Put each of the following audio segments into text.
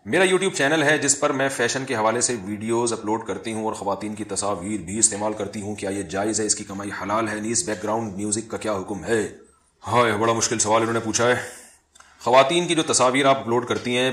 میرا YouTube channel ہے جس پر میں فیشن کے حوالے سے ویڈیوز اپلوڈ کرتی ہوں اور خواتین کی تصاویر بھی استعمال کرتی ہوں. کیا یہ جائز ہے؟ اس کی کمائی حلال ہے؟ نیز بیک گراؤنڈ میوزک کا کیا حکم ہے؟ ہاں، بڑا مشکل سوال انہوں نے پوچھا ہے. خواتین کی جو تصاویر آپ اپلوڈ کرتی ہیں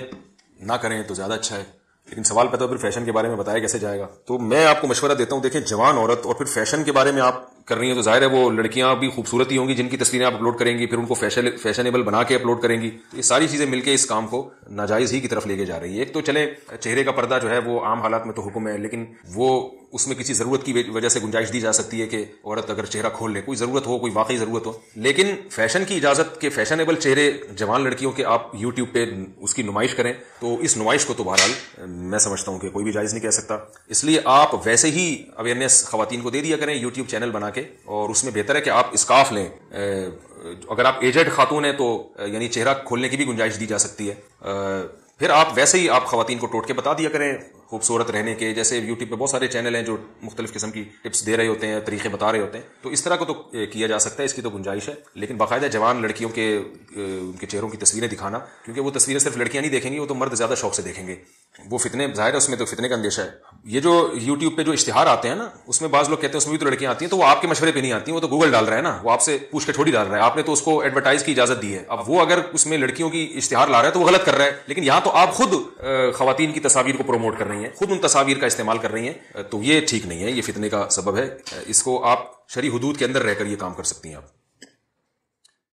نہ کریں تو زیادہ اچھا ہے، لیکن سوال پیدا پھر فیشن کے بارے میں بتایا کیسے جائے گا. تو میں آپ کو مشورہ دیتا ہوں، دیکھیں جوان عورت اور پھر فیشن کے بارے میں آپ کر رہی ہیں تو ظاہر ہے وہ لڑکیاں بھی خوبصورت ہی ہوں گی جن کی تصویریں آپ اپلوڈ کریں گی، پھر ان کو فیشنیبل بنا کے اپلوڈ کریں گی. تو یہ ساری چیزیں مل کے اس کام کو ناجائز ہی کی طرف لے کے جا رہی ہے. ایک تو چلے چہرے کا پردہ جو ہے وہ عام حالات میں تو حکم ہے، لیکن وہ اس میں کسی ضرورت کی وجہ سے گنجائش دی جا سکتی ہے کہ عورت اگر چہرہ کھول لے، کوئی ضرورت ہو، کوئی واقعی ضرورت ہو. لیکن فیشن کی اجازت کہ فیشنیبل چہرے جوان لڑکیوں کے آپ یوٹیوب پہ اس کی نمائش کریں، تو اس نمائش کو تو بہرحال میں سمجھتا ہوں کہ کوئی بھی جائز نہیں کہہ سکتا. اس لیے آپ ویسے ہی اویئرنیس خواتین کو دے دیا کریں یوٹیوب چینل بنا کے، اور اس میں بہتر ہے کہ آپ اسکارف لیں. اگر آپ ایجڈ خاتون ہیں تو یعنی چہرہ کھولنے کی بھی گنجائش دی جا سکتی ہے. پھر آپ ویسے ہی آپ خواتین کو ٹوٹکے بتا دیا کریں خوبصورت رہنے کے. جیسے یوٹیوب پہ بہت سارے چینل ہیں جو مختلف قسم کی ٹپس دے رہے ہوتے ہیں، طریقے بتا رہے ہوتے ہیں، تو اس طرح کو تو کیا جا سکتا ہے، اس کی تو گنجائش ہے. لیکن باقاعدہ جوان لڑکیوں کے ان کے چہروں کی تصویریں دکھانا، کیونکہ وہ تصویریں صرف لڑکیاں نہیں دیکھیں گی، وہ تو مرد زیادہ شوق سے دیکھیں گے. وہ فتنے ظاہر ہے، اس میں تو فتنے کا اندیشہ ہے. یہ جو یوٹیوب پہ جو اشتہار آتے ہیں نا، اس میں بعض لوگ کہتے ہیں اس میں بھی تو لڑکیاں آتی ہیں، تو وہ آپ کے مشورے پہ نہیں آتی ہیں، وہ تو گوگل ڈال رہا ہے نا، وہ آپ سے پوچھ کے تھوڑی ڈال رہا ہے. آپ نے تو اس کو ایڈورٹائز کی اجازت دی ہے. اب وہ اگر اس میں لڑکیوں کی اشتہار لا رہا ہے تو وہ غلط کر رہا ہے. لیکن یہاں تو آپ خود خواتین کی تصاویر کو پروموٹ کر رہی ہیں، خود ان تصاویر کا استعمال کر رہی ہیں، تو یہ ٹھیک نہیں ہے، یہ فتنے کا سبب ہے. اس کو آپ شرعی حدود کے اندر رہ کر یہ کام کر سکتی ہیں آپ.